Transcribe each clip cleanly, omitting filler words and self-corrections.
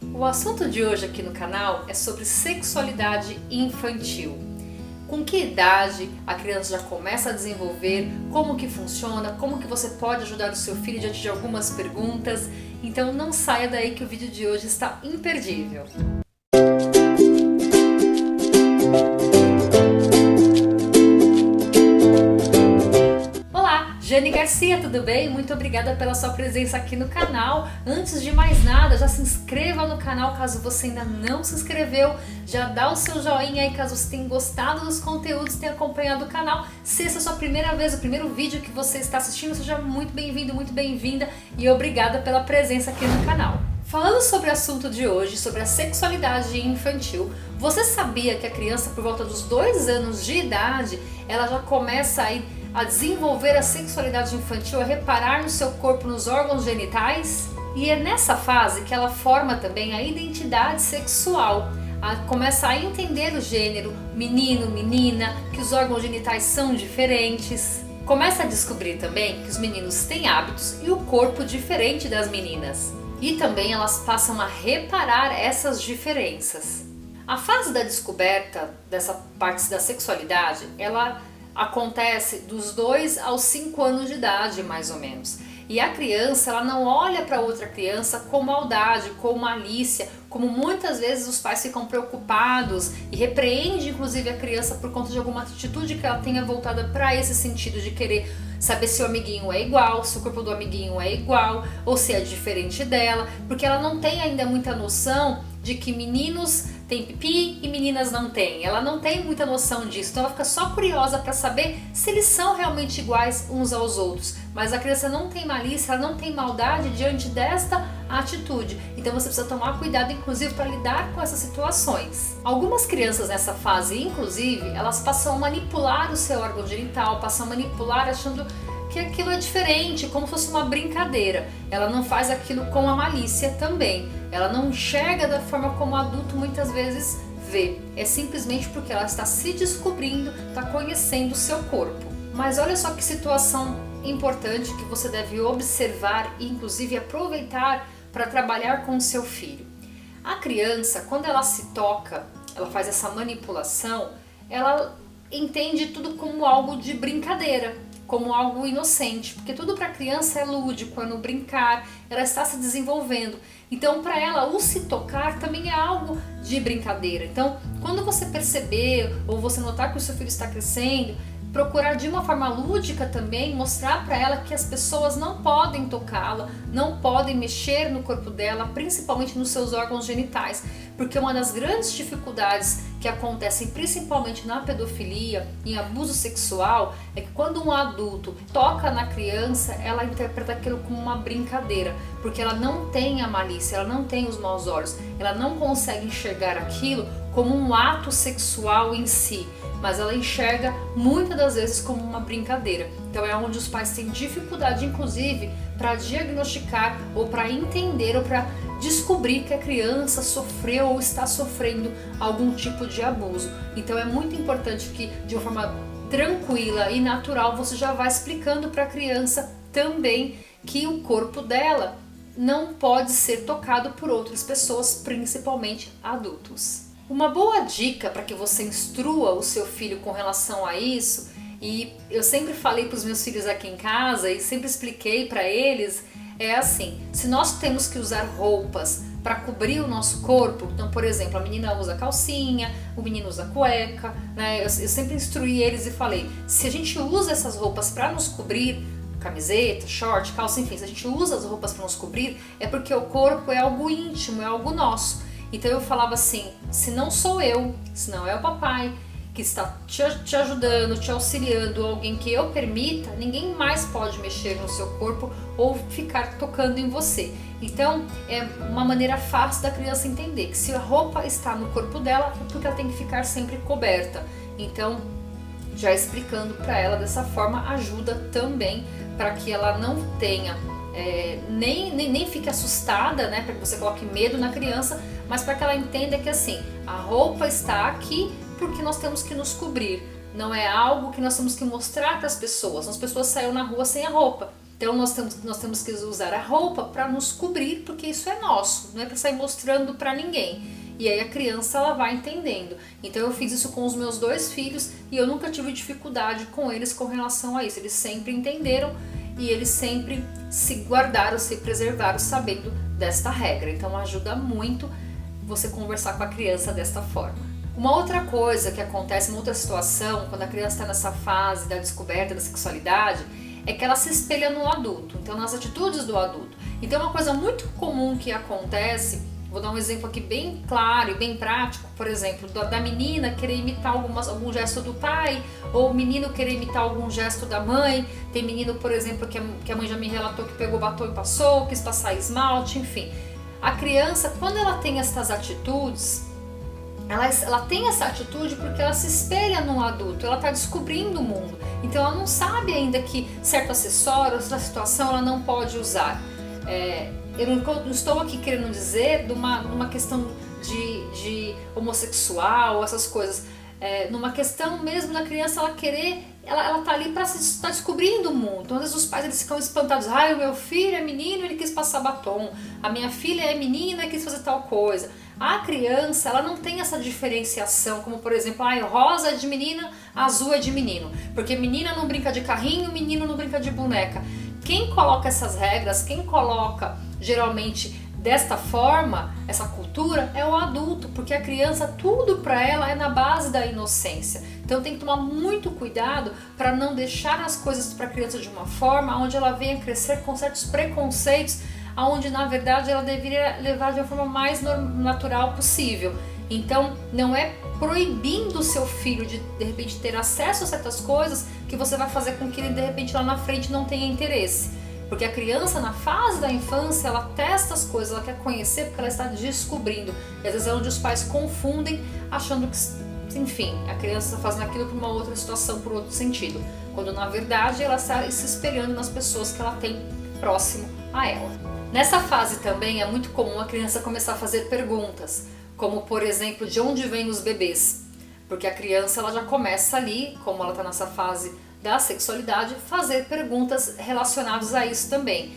O assunto de hoje aqui no canal é sobre sexualidade infantil. Com que idade a criança já começa a desenvolver, como que funciona, como que você pode ajudar o seu filho diante de algumas perguntas. Então não saia daí que o vídeo de hoje está imperdível. Jane Garcia, tudo bem? Muito obrigada pela sua presença aqui no canal. Antes de mais nada, já se inscreva no canal caso você ainda não se inscreveu. Já dá o seu joinha aí caso você tenha gostado dos conteúdos e tenha acompanhado o canal. Se essa é a sua primeira vez, o primeiro vídeo que você está assistindo, seja muito bem-vindo, muito bem-vinda e obrigada pela presença aqui no canal. Falando sobre o assunto de hoje, sobre a sexualidade infantil, você sabia que a criança por volta dos 2 anos de idade, ela já começa a desenvolver a sexualidade infantil, a reparar no seu corpo, nos órgãos genitais? E é nessa fase que ela forma também a identidade sexual, começa a entender o gênero, menino, menina, que os órgãos genitais são diferentes. Começa a descobrir também que os meninos têm hábitos e o corpo diferente das meninas. E também elas passam a reparar essas diferenças. A fase da descoberta dessa parte da sexualidade, ela acontece dos 2 aos 5 anos de idade, mais ou menos. E a criança, ela não olha para outra criança com maldade, com malícia, como muitas vezes os pais ficam preocupados e repreendem inclusive a criança por conta de alguma atitude que ela tenha voltada para esse sentido de querer saber se o amiguinho é igual, se o corpo do amiguinho é igual ou se é diferente dela, porque ela não tem ainda muita noção de que meninos têm pipi e meninas não têm. Ela não tem muita noção disso, então ela fica só curiosa para saber se eles são realmente iguais uns aos outros. Mas a criança não tem malícia, ela não tem maldade diante desta atitude. Então você precisa tomar cuidado, inclusive, para lidar com essas situações. Algumas crianças nessa fase, inclusive, elas passam a manipular o seu órgão genital, passam a manipular achando que aquilo é diferente, como se fosse uma brincadeira. Ela não faz aquilo com a malícia também. Ela não enxerga da forma como o adulto muitas vezes vê. É simplesmente porque ela está se descobrindo, está conhecendo o seu corpo. Mas olha só que situação importante que você deve observar e inclusive aproveitar para trabalhar com o seu filho. A criança, quando ela se toca, ela faz essa manipulação, ela entende tudo como algo de brincadeira, como algo inocente, porque tudo para a criança é lúdico, é no brincar, ela está se desenvolvendo. Então, para ela, o se tocar também é algo de brincadeira. Então, quando você perceber ou você notar que o seu filho está crescendo, procurar de uma forma lúdica também mostrar para ela que as pessoas não podem tocá-la, não podem mexer no corpo dela, principalmente nos seus órgãos genitais, porque uma das grandes dificuldades que acontecem principalmente na pedofilia, em abuso sexual, é que quando um adulto toca na criança, ela interpreta aquilo como uma brincadeira, porque ela não tem a malícia, ela não tem os maus olhos, ela não consegue enxergar aquilo como um ato sexual em si, mas ela enxerga muitas das vezes como uma brincadeira. Então é onde os pais têm dificuldade, inclusive, para diagnosticar ou para entender ou para descobrir que a criança sofreu ou está sofrendo algum tipo de abuso. Então é muito importante que, de uma forma tranquila e natural, você já vá explicando para a criança também que o corpo dela não pode ser tocado por outras pessoas, principalmente adultos. Uma boa dica para que você instrua o seu filho com relação a isso, e eu sempre falei para os meus filhos aqui em casa e sempre expliquei para eles, é assim: se nós temos que usar roupas para cobrir o nosso corpo, então, por exemplo, a menina usa calcinha, o menino usa cueca, né? Eu sempre instruí eles e falei: se a gente usa essas roupas para nos cobrir, camiseta, short, calça, enfim, se a gente usa as roupas para nos cobrir, é porque o corpo é algo íntimo, é algo nosso. Então eu falava assim: se não sou eu, se não é o papai que está te ajudando, te auxiliando, alguém que eu permita, ninguém mais pode mexer no seu corpo ou ficar tocando em você. Então é uma maneira fácil da criança entender que se a roupa está no corpo dela, é porque ela tem que ficar sempre coberta. Então, já explicando para ela dessa forma ajuda também para que ela não tenha nem fique assustada, né, para que você coloque medo na criança, mas para que ela entenda que assim, a roupa está aqui porque nós temos que nos cobrir, não é algo que nós temos que mostrar para as pessoas. As pessoas saíram na rua sem a roupa, Então nós temos que usar a roupa para nos cobrir, porque isso é nosso, não é para sair mostrando para ninguém. E aí a criança ela vai entendendo. Então eu fiz isso com os meus 2 filhos e eu nunca tive dificuldade com eles com relação a isso. Eles sempre entenderam e eles sempre se guardaram, se preservaram sabendo desta regra. Então ajuda muito você conversar com a criança desta forma. Uma outra coisa que acontece, uma outra situação, quando a criança está nessa fase da descoberta da sexualidade, é que ela se espelha no adulto, então nas atitudes do adulto. Então uma coisa muito comum que acontece, vou dar um exemplo aqui bem claro e bem prático, por exemplo, da menina querer imitar algum gesto do pai, ou o menino querer imitar algum gesto da mãe. Tem menino, por exemplo, que a mãe já me relatou que pegou batom e passou, quis passar esmalte, enfim. A criança, quando ela tem essas atitudes, ela tem essa atitude porque ela se espelha no adulto, ela está descobrindo o mundo. Então ela não sabe ainda que certo acessório, certa situação ela não pode usar. Eu não estou aqui querendo dizer de uma questão de homossexual, essas coisas. Numa questão mesmo da criança ela querer, ela tá ali para estar descobrindo o mundo. Então, às vezes os pais eles ficam espantados. O meu filho é menino, ele quis passar batom. A minha filha é menina e quis fazer tal coisa. A criança, ela não tem essa diferenciação, como por exemplo, rosa é de menina, azul é de menino. Porque menina não brinca de carrinho, menino não brinca de boneca. Quem coloca essas regras, quem coloca geralmente desta forma, essa cultura, é o adulto, porque a criança, tudo para ela é na base da inocência. Então tem que tomar muito cuidado para não deixar as coisas para a criança de uma forma onde ela venha crescer com certos preconceitos, onde na verdade ela deveria levar de uma forma mais natural possível. Então não é proibindo o seu filho de repente ter acesso a certas coisas que você vai fazer com que ele de repente lá na frente não tenha interesse. Porque a criança, na fase da infância, ela testa as coisas, ela quer conhecer porque ela está descobrindo. E às vezes é onde os pais confundem, achando que, enfim, a criança está fazendo aquilo por uma outra situação, por outro sentido. Quando na verdade ela está se espelhando nas pessoas que ela tem próximo a ela. Nessa fase também é muito comum a criança começar a fazer perguntas, como por exemplo, de onde vêm os bebês? Porque a criança ela já começa ali, como ela está nessa fase da sexualidade, fazer perguntas relacionadas a isso também.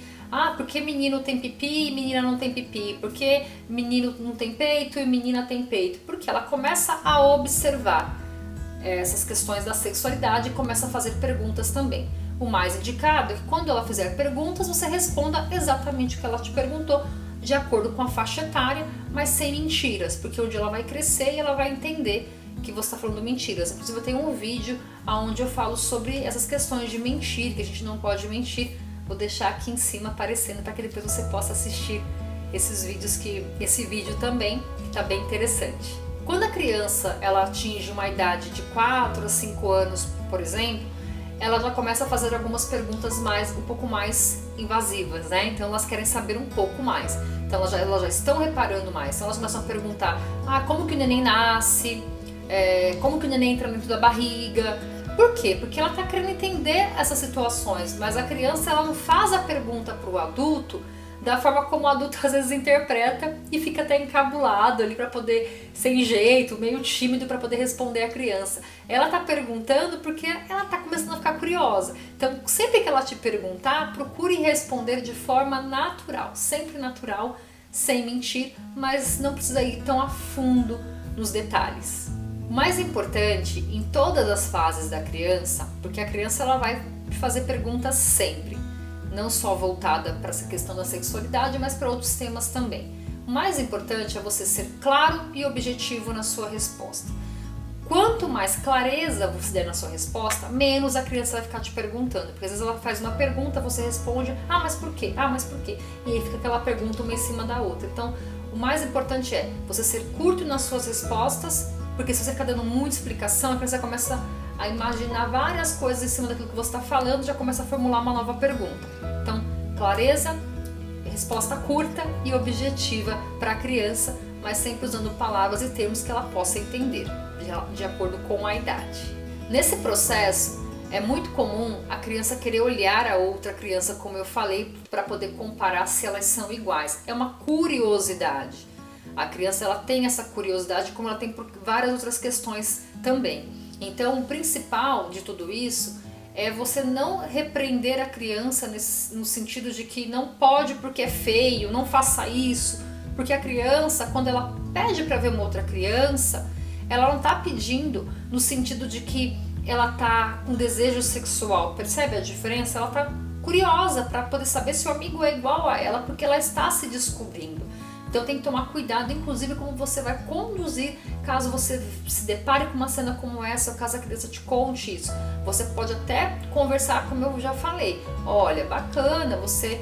Por que menino tem pipi e menina não tem pipi? Por que menino não tem peito e menina tem peito? Porque ela começa a observar essas questões da sexualidade e começa a fazer perguntas também. O mais indicado é que quando ela fizer perguntas, você responda exatamente o que ela te perguntou, de acordo com a faixa etária, mas sem mentiras, porque um dia ela vai crescer e ela vai entender que você está falando mentiras. Inclusive eu tenho um vídeo onde eu falo sobre essas questões de mentir, que a gente não pode mentir. Vou deixar aqui em cima aparecendo para que depois você possa assistir esse vídeo também, que está bem interessante. Quando a criança ela atinge uma idade de 4 a 5 anos, por exemplo, ela já começa a fazer algumas perguntas um pouco mais invasivas, né? Então elas querem saber um pouco mais. Então elas já estão reparando mais. Então elas começam a perguntar, como que o neném nasce? Como que o neném entra dentro da barriga? Por quê? Porque ela está querendo entender essas situações, mas a criança ela não faz a pergunta para o adulto da forma como o adulto às vezes interpreta e fica até encabulado ali para poder, sem jeito, meio tímido para poder responder a criança. Ela está perguntando porque ela está começando a ficar curiosa. Então, sempre que ela te perguntar, procure responder de forma natural, sempre natural, sem mentir, mas não precisa ir tão a fundo nos detalhes. O mais importante em todas as fases da criança, porque a criança ela vai fazer perguntas sempre, não só voltada para essa questão da sexualidade, mas para outros temas também. O mais importante é você ser claro e objetivo na sua resposta. Quanto mais clareza você der na sua resposta, menos a criança vai ficar te perguntando. Porque às vezes ela faz uma pergunta, você responde, mas por quê? Mas por quê? E aí fica aquela pergunta uma em cima da outra. Então, o mais importante é você ser curto nas suas respostas, porque se você ficar dando muita explicação, a criança começa a imaginar várias coisas em cima daquilo que você está falando, já começa a formular uma nova pergunta. Então, clareza, resposta curta e objetiva para a criança, mas sempre usando palavras e termos que ela possa entender, de acordo com a idade. Nesse processo, é muito comum a criança querer olhar a outra criança, como eu falei, para poder comparar se elas são iguais. É uma curiosidade. A criança ela tem essa curiosidade, como ela tem por várias outras questões também. Então, o principal de tudo isso é você não repreender a criança no sentido de que não pode porque é feio, não faça isso. Porque a criança, quando ela pede para ver uma outra criança, ela não está pedindo no sentido de que ela está com desejo sexual. Percebe a diferença? Ela está curiosa para poder saber se o amigo é igual a ela, porque ela está se descobrindo. Então tem que tomar cuidado, inclusive, como você vai conduzir caso você se depare com uma cena como essa, ou caso a criança te conte isso. Você pode até conversar, como eu já falei. Olha, bacana você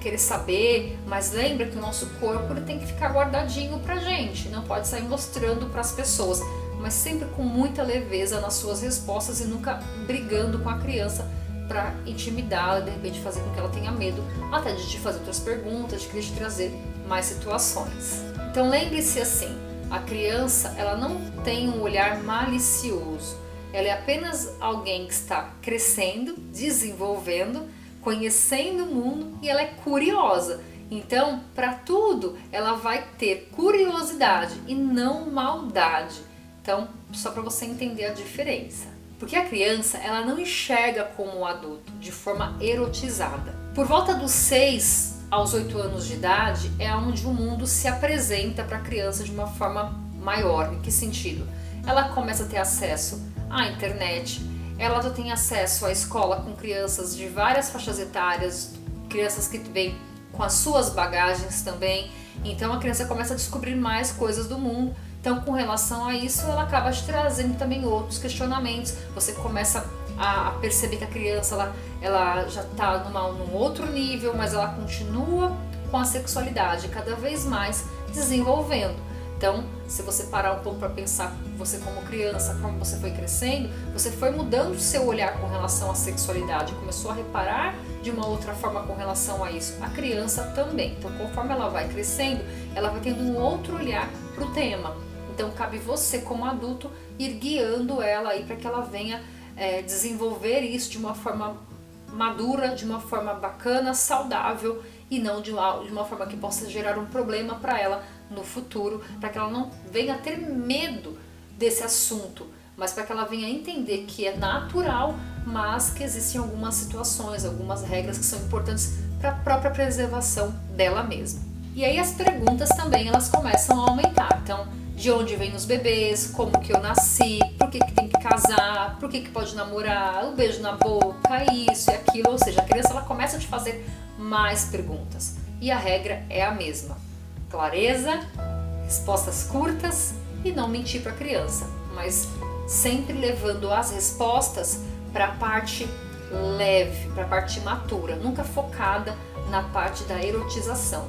querer saber, mas lembra que o nosso corpo ele tem que ficar guardadinho pra gente, não pode sair mostrando para as pessoas, mas sempre com muita leveza nas suas respostas e nunca brigando com a criança para intimidá-la, de repente fazer com que ela tenha medo, até de te fazer outras perguntas, de querer te trazer mais situações. Então lembre-se assim, a criança ela não tem um olhar malicioso, ela é apenas alguém que está crescendo, desenvolvendo, conhecendo o mundo e ela é curiosa. Então, para tudo, ela vai ter curiosidade e não maldade. Então, só para você entender a diferença. Porque a criança, ela não enxerga como o adulto, de forma erotizada. Por volta dos 6 aos 8 anos de idade, é onde o mundo se apresenta para a criança de uma forma maior. Em que sentido? Ela começa a ter acesso à internet, ela já tem acesso à escola com crianças de várias faixas etárias, crianças que vêm com as suas bagagens também. Então a criança começa a descobrir mais coisas do mundo. Então, com relação a isso, ela acaba te trazendo também outros questionamentos. Você começa a perceber que a criança ela já está num outro nível, mas ela continua com a sexualidade cada vez mais desenvolvendo. Então, se você parar um pouco para pensar, você como criança, como você foi crescendo, você foi mudando o seu olhar com relação à sexualidade, começou a reparar de uma outra forma com relação a isso. A criança também. Então, conforme ela vai crescendo, ela vai tendo um outro olhar para o tema. Então, cabe você como adulto ir guiando ela aí para que ela venha desenvolver isso de uma forma madura, de uma forma bacana, saudável e não de uma forma que possa gerar um problema para ela no futuro, para que ela não venha ter medo desse assunto, mas para que ela venha entender que é natural, mas que existem algumas situações, algumas regras que são importantes para a própria preservação dela mesma. E aí as perguntas também elas começam a aumentar. Então, de onde vêm os bebês, como que eu nasci, por que tem que casar, por que pode namorar, o beijo na boca, isso e aquilo. Ou seja, a criança ela começa a te fazer mais perguntas. E a regra é a mesma. Clareza, respostas curtas e não mentir para a criança. Mas sempre levando as respostas para a parte leve, para a parte matura. Nunca focada na parte da erotização.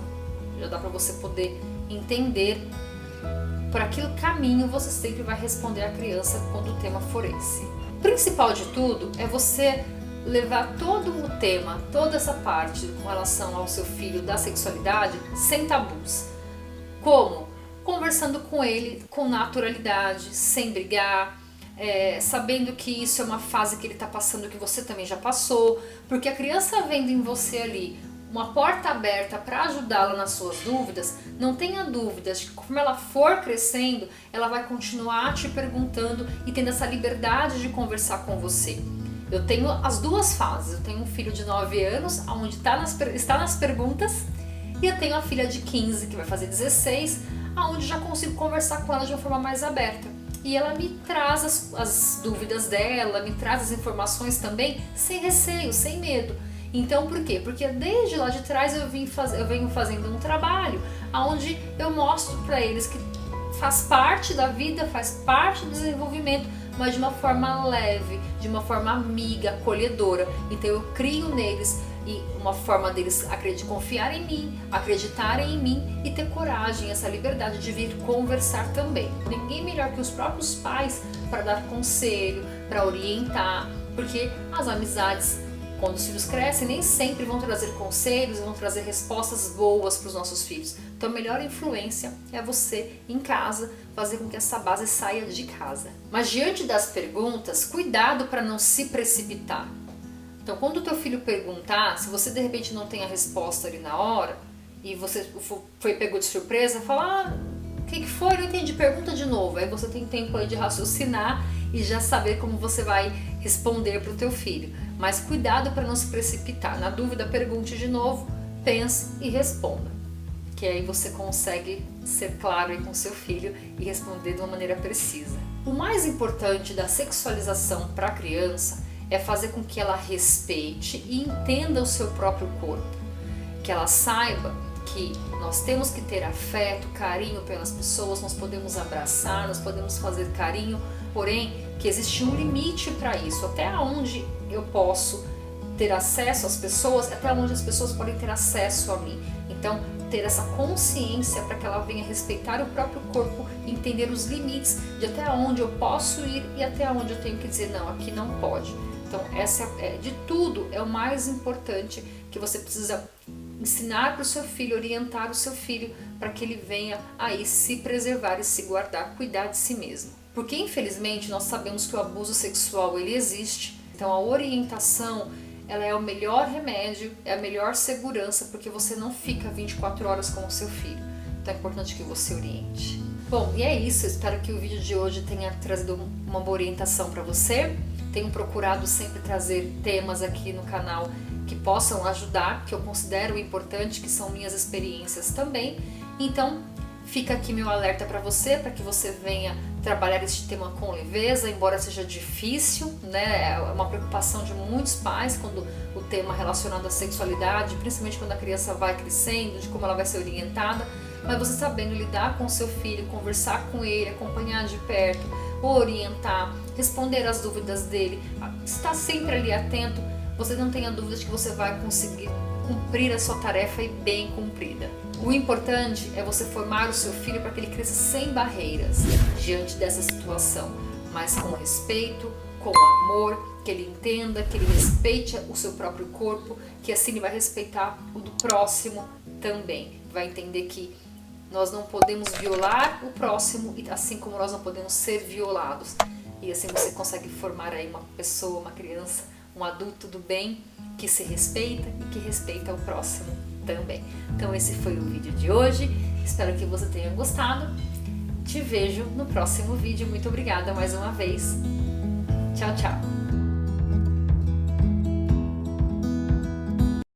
Já dá para você poder entender por aquele caminho você sempre vai responder à criança quando o tema for esse. O principal de tudo é você levar todo o tema, toda essa parte com relação ao seu filho da sexualidade sem tabus. Como? Conversando com ele com naturalidade, sem brigar, sabendo que isso é uma fase que ele está passando que você também já passou, porque a criança vendo em você ali uma porta aberta para ajudá-la nas suas dúvidas, não tenha dúvidas de que conforme ela for crescendo, ela vai continuar te perguntando e tendo essa liberdade de conversar com você. Eu tenho as duas fases, eu tenho um filho de 9 anos, onde está nas perguntas, e eu tenho a filha de 15, que vai fazer 16, onde já consigo conversar com ela de uma forma mais aberta. E ela me traz as dúvidas dela, me traz as informações também, sem receio, sem medo. Então, por quê? Porque desde lá de trás eu venho fazendo um trabalho onde eu mostro para eles que faz parte da vida, faz parte do desenvolvimento, mas de uma forma leve, de uma forma amiga, acolhedora. Então eu crio neles uma forma deles confiar em mim, acreditarem em mim e ter coragem, essa liberdade de vir conversar também. Ninguém melhor que os próprios pais para dar conselho, para orientar, porque as amizades, quando os filhos crescem, nem sempre vão trazer conselhos, vão trazer respostas boas para os nossos filhos. Então a melhor influência é você, em casa, fazer com que essa base saia de casa. Mas diante das perguntas, cuidado para não se precipitar. Então quando o teu filho perguntar, se você de repente não tem a resposta ali na hora, e você foi pego de surpresa, fala, o que foi? Não entendi, pergunta de novo. Aí você tem tempo aí de raciocinar e já saber como você vai responder para o teu filho. Mas cuidado para não se precipitar. Na dúvida, pergunte de novo, pense e responda. Que aí você consegue ser claro aí com seu filho e responder de uma maneira precisa. O mais importante da sexualização para a criança é fazer com que ela respeite e entenda o seu próprio corpo. Que ela saiba que nós temos que ter afeto, carinho pelas pessoas, nós podemos abraçar, nós podemos fazer carinho, porém que existe um limite para isso, até onde eu posso ter acesso às pessoas, até onde as pessoas podem ter acesso a mim. Então, ter essa consciência para que ela venha respeitar o próprio corpo, entender os limites de até onde eu posso ir e até onde eu tenho que dizer não, aqui não pode. Então, essa de tudo é o mais importante que você precisa ensinar para o seu filho, orientar o seu filho para que ele venha aí se preservar e se guardar, cuidar de si mesmo. Porque infelizmente nós sabemos que o abuso sexual ele existe, então a orientação ela é o melhor remédio, é a melhor segurança, porque você não fica 24 horas com o seu filho. Então é importante que você oriente. Bom, e é isso, eu espero que o vídeo de hoje tenha trazido uma boa orientação para você. Tenho procurado sempre trazer temas aqui no canal que possam ajudar, que eu considero importante, que são minhas experiências também. Então, fica aqui meu alerta para que você venha trabalhar este tema com leveza, embora seja difícil, né? É uma preocupação de muitos pais quando o tema relacionado à sexualidade, principalmente quando a criança vai crescendo, de como ela vai ser orientada, mas você sabendo lidar com o seu filho, conversar com ele, acompanhar de perto, orientar, responder às dúvidas dele, estar sempre ali atento, você não tenha dúvidas de que você vai conseguir cumprir a sua tarefa e bem cumprida. O importante é você formar o seu filho para que ele cresça sem barreiras diante dessa situação, mas com respeito, com amor, que ele entenda, que ele respeite o seu próprio corpo, que assim ele vai respeitar o do próximo também. Vai entender que nós não podemos violar o próximo, assim como nós não podemos ser violados. E assim você consegue formar aí uma pessoa, uma criança, um adulto do bem, que se respeita e que respeita o próximo também. Então esse foi o vídeo de hoje, espero que você tenha gostado. Te vejo no próximo vídeo, muito obrigada mais uma vez. Tchau, tchau!